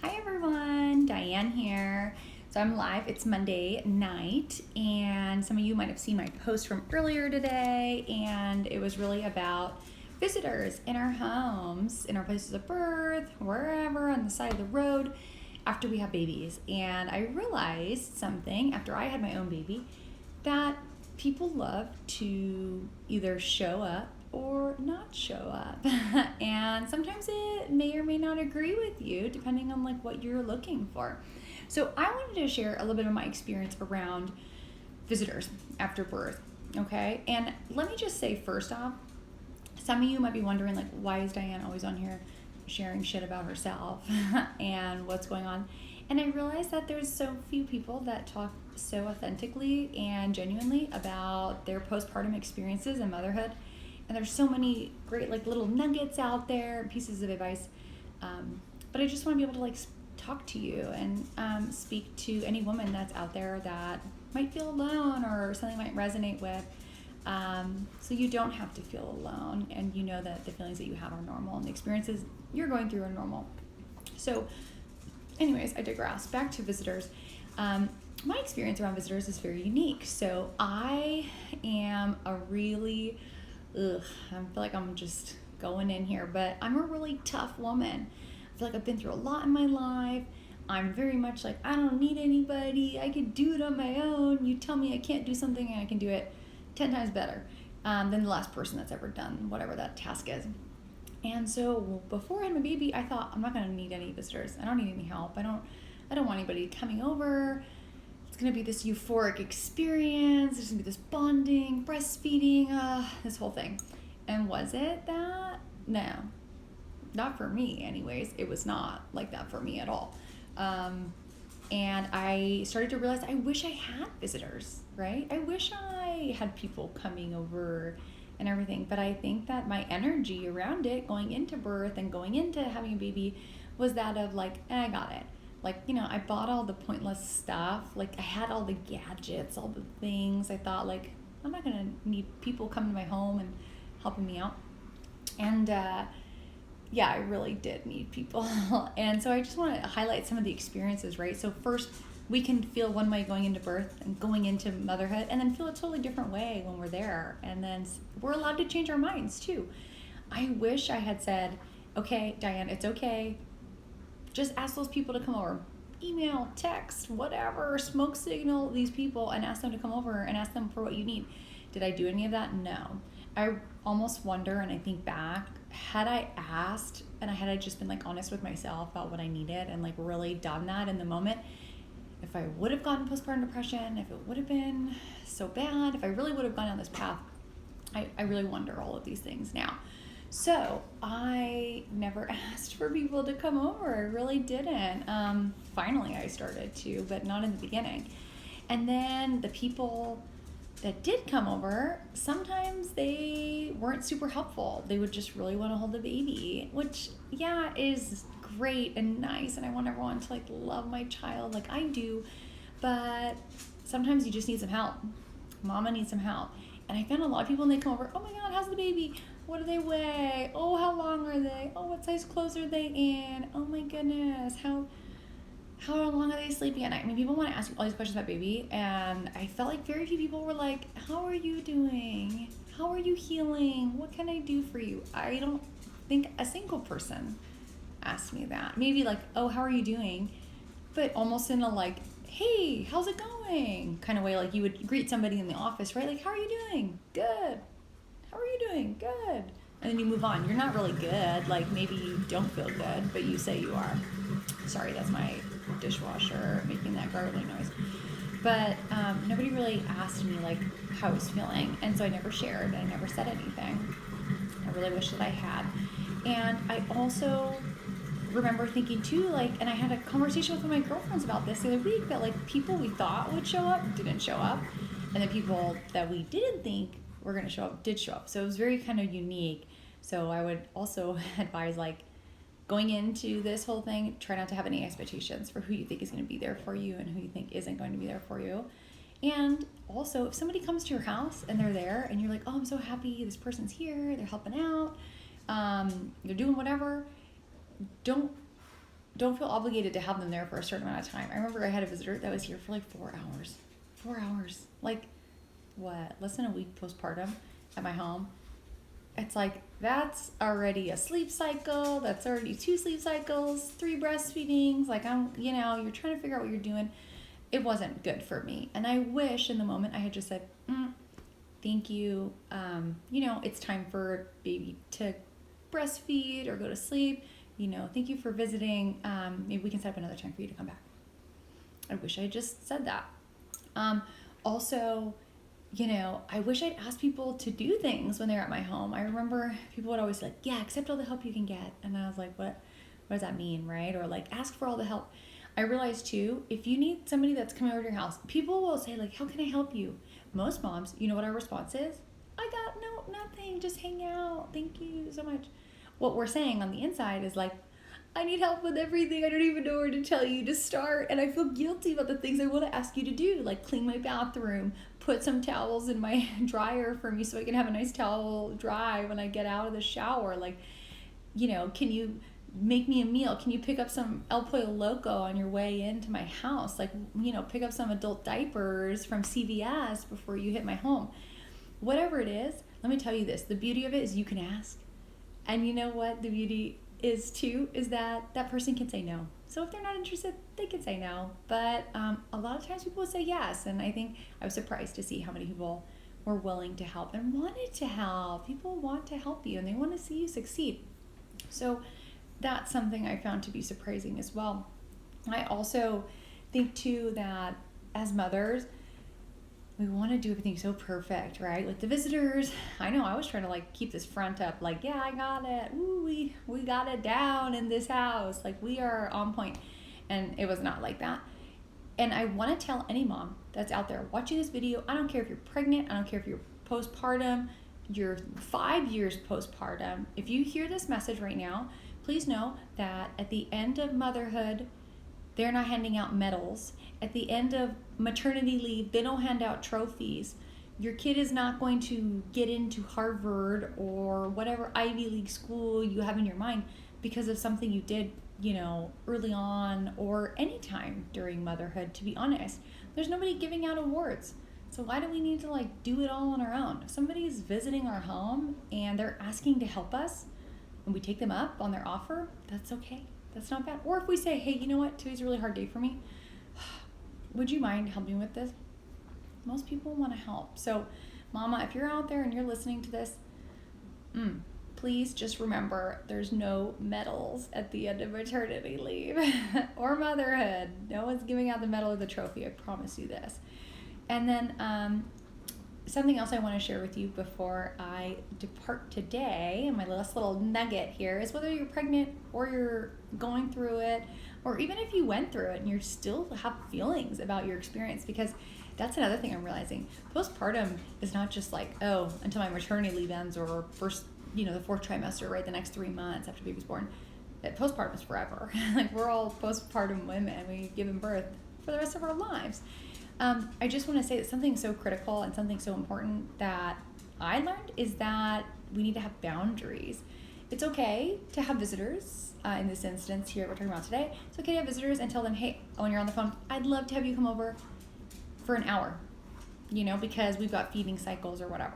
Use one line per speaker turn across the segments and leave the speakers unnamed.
Hi everyone, Diane here. So I'm live, it's Monday night, and some of you might have seen my post from earlier today, and it was really about visitors in our homes, in our places of birth, wherever, on the side of the road, after we have babies. And I realized something after I had my own baby, that people love to either show up or not show up. And sometimes it may or may not agree with you depending on like what you're looking for. So I wanted to share a little bit of my experience around visitors after birth. Okay, and let me just say first off, some of you might be wondering like, why is Diane always on here sharing shit about herself and what's going on? And I realized that there's so few people that talk so authentically and genuinely about their postpartum experiences and motherhood. And there's so many great like little nuggets out there, pieces of advice. But I just want to be able to like talk to you and speak to any woman that's out there that might feel alone or something might resonate with. So you don't have to feel alone, and you know that the feelings that you have are normal and the experiences you're going through are normal. So anyways, I digress. Back to visitors. My experience around visitors is very unique. So I am a really, I feel like I'm just going in here, but I'm a really tough woman. I feel like I've been through a lot in my life. I'm very much like, I don't need anybody. I can do it on my own. You tell me I can't do something and I can do it 10 times better than the last person that's ever done whatever that task is. And so before I had my baby, I thought I'm not going to need any visitors. I don't need any help. I don't want anybody coming over. It's going to be this euphoric experience. There's going to be this bonding, breastfeeding, this whole thing. And was it that? No, not for me anyways. It was not like that for me at all. And I started to realize I wish I had visitors, right? I wish I had people coming over and everything, but I think that my energy around it going into birth and going into having a baby was that of like, I got it. Like, I bought all the pointless stuff. Like, I had all the gadgets, all the things. I thought like, I'm not gonna need people coming to my home and helping me out. And yeah, I really did need people. And so I just want to highlight some of the experiences, right? So first, we can feel one way going into birth and going into motherhood, and then feel a totally different way when we're there. And then we're allowed to change our minds too. I wish I had said, okay, Diane, it's okay. Just ask those people to come over. Email, text, whatever, smoke signal these people and ask them to come over and ask them for what you need. Did I do any of that? No. I almost wonder, and I think back, had I asked and had I just been like honest with myself about what I needed and like really done that in the moment, if I would have gotten postpartum depression, if it would have been so bad, if I really would have gone down this path, I really wonder all of these things now. So I never asked for people to come over. I really didn't. Finally, I started to, but not in the beginning. And then the people that did come over, sometimes they weren't super helpful. They would just really want to hold the baby, which, yeah, is great and nice. And I want everyone to like love my child like I do. But sometimes you just need some help. Mama needs some help. And I found a lot of people when they come over, oh my God, how's the baby? What do they weigh? Oh, how long are they? Oh, what size clothes are they in? Oh my goodness, how long are they sleeping at night? I mean, people want to ask you all these questions about baby, and I felt like very few people were like, how are you doing? How are you healing? What can I do for you? I don't think a single person asked me that. Maybe like, oh, how are you doing? But almost in a like, hey, how's it going? Kind of way, like you would greet somebody in the office, right? Like, how are you doing? Good. How are you doing? Good. And then you move on. You're not really good. Like maybe you don't feel good, but you say you are. Sorry, that's my dishwasher making that gargling noise. But nobody really asked me like how I was feeling, and so I never shared. I never said anything. I really wish that I had. And I also remember thinking too, like, and I had a conversation with one of my girlfriends about this the other week, that like people we thought would show up didn't show up, and the people that we didn't think were going to show up did show up. So it was very kind of unique. So I would also advise like going into this whole thing, try not to have any expectations for who you think is going to be there for you and who you think isn't going to be there for you. And also, if somebody comes to your house and they're there and you're like, oh, I'm so happy this person's here, they're helping out, they're doing whatever, don't don't feel obligated to have them there for a certain amount of time. I remember I had a visitor that was here for like 4 hours. 4 hours. Like, what? Less than a week postpartum at my home. It's like, that's already a sleep cycle. That's already 2 sleep cycles, 3 breastfeedings. Like, you're trying to figure out what you're doing. It wasn't good for me. And I wish in the moment I had just said, thank you. It's time for baby to breastfeed or go to sleep. Thank you for visiting. Maybe we can set up another time for you to come back. I wish I just said that. Also, I wish I'd asked people to do things when they're at my home. I remember people would always say, like, yeah, accept all the help you can get. And I was like, what does that mean, right? Or like, ask for all the help. I realized too, if you need somebody that's coming over to your house, people will say like, how can I help you? Most moms, you know what our response is? I got nothing, just hang out. Thank you so much. What we're saying on the inside is like, I need help with everything. I don't even know where to tell you to start. And I feel guilty about the things I want to ask you to do, like clean my bathroom, put some towels in my dryer for me so I can have a nice towel dry when I get out of the shower. Like, can you make me a meal? Can you pick up some El Pollo Loco on your way into my house? Like, pick up some adult diapers from CVS before you hit my home. Whatever it is, let me tell you this. The beauty of it is you can ask. And you know what the beauty is too, is that person can say no. So if they're not interested, they can say no. But a lot of times people will say yes. And I think I was surprised to see how many people were willing to help and wanted to help. People want to help you and they want to see you succeed. So that's something I found to be surprising as well. I also think too that as mothers, we want to do everything so perfect, right? With the visitors, I know I was trying to like keep this front up, like, yeah, I got it. Ooh, we got it down in this house. Like, we are on point. And it was not like that. And I want to tell any mom that's out there watching this video, I don't care if you're pregnant, I don't care if you're postpartum, you're 5 years postpartum. If you hear this message right now, please know that at the end of motherhood, they're not handing out medals. At the end of maternity leave, they don't hand out trophies. Your kid is not going to get into Harvard or whatever Ivy League school you have in your mind because of something you did, early on or anytime during motherhood, to be honest. There's nobody giving out awards. So why do we need to do it all on our own? If somebody's visiting our home and they're asking to help us and we take them up on their offer, that's okay. That's not bad. Or if we say, hey, you know what? Today's a really hard day for me. Would you mind helping with this? Most people want to help. So, mama, if you're out there and you're listening to this, please just remember there's no medals at the end of maternity leave or motherhood. No one's giving out the medal or the trophy. I promise you this. And then something else I want to share with you before I depart today, and my last little nugget here is whether you're pregnant or you're going through it, or even if you went through it and you still have feelings about your experience, because that's another thing I'm realizing. Postpartum is not just like, oh, until my maternity leave ends or first, the 4th trimester, right? The next 3 months after baby's born. Postpartum is forever. We're all postpartum women. We give them birth for the rest of our lives. I just want to say that something so critical and something so important that I learned is that we need to have boundaries. It's okay to have visitors. In this instance here we're talking about today, it's okay to have visitors and tell them, hey, when you're on the phone, I'd love to have you come over for an hour, because we've got feeding cycles or whatever.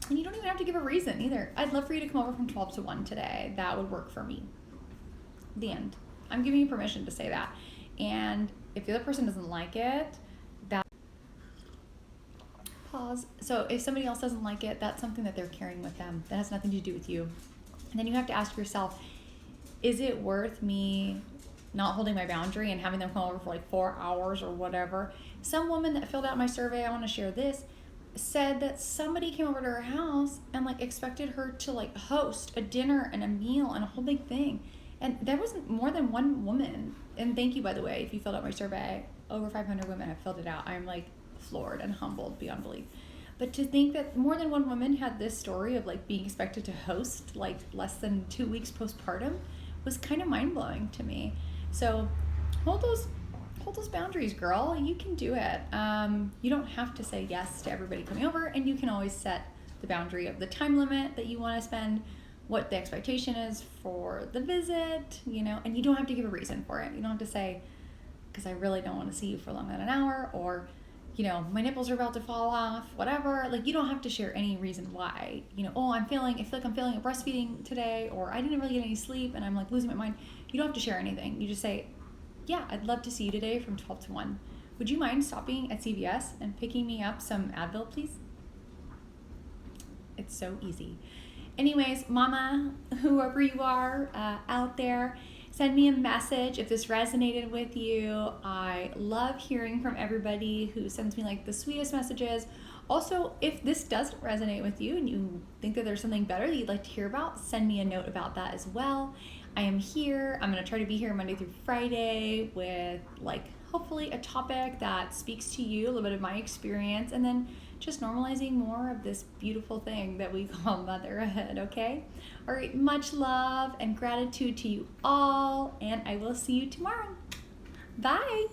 And you don't even have to give a reason either. I'd love for you to come over from 12 to 1 today. That would work for me. The end. I'm giving you permission to say that. And if the other person doesn't like it, pause. So if somebody else doesn't like it, that's something that they're carrying with them. That has nothing to do with you. And then you have to ask yourself, is it worth me not holding my boundary and having them come over for 4 hours or whatever? Some woman that filled out my survey, I want to share this, said that somebody came over to her house and expected her to host a dinner and a meal and a whole big thing. And there wasn't more than one woman. And thank you, by the way, if you filled out my survey. Over 500 women have filled it out. I'm floored and humbled beyond belief. But to think that more than one woman had this story of being expected to host less than 2 weeks postpartum was kind of mind-blowing to me. So hold those boundaries, girl. You can do it. You don't have to say yes to everybody coming over, and you can always set the boundary of the time limit that you want to spend what the expectation is for the visit, and you don't have to give a reason for it. You don't have to say, because I really don't want to see you for longer than an hour, or, my nipples are about to fall off, whatever. Like, you don't have to share any reason why. Oh, I feel like I'm feeling a breastfeeding today, or I didn't really get any sleep and I'm like losing my mind. You don't have to share anything. You just say, yeah, I'd love to see you today from 12 to 1. Would you mind stopping at CVS and picking me up some Advil, please? It's so easy. Anyways, mama, whoever you are out there, send me a message if this resonated with you. I love hearing from everybody who sends me like the sweetest messages. Also, if this doesn't resonate with you and you think that there's something better that you'd like to hear about, send me a note about that as well. I am here. I'm going to try to be here Monday through Friday with hopefully a topic that speaks to you, a little bit of my experience, and then just normalizing more of this beautiful thing that we call motherhood, okay? All right, much love and gratitude to you all, and I will see you tomorrow. Bye.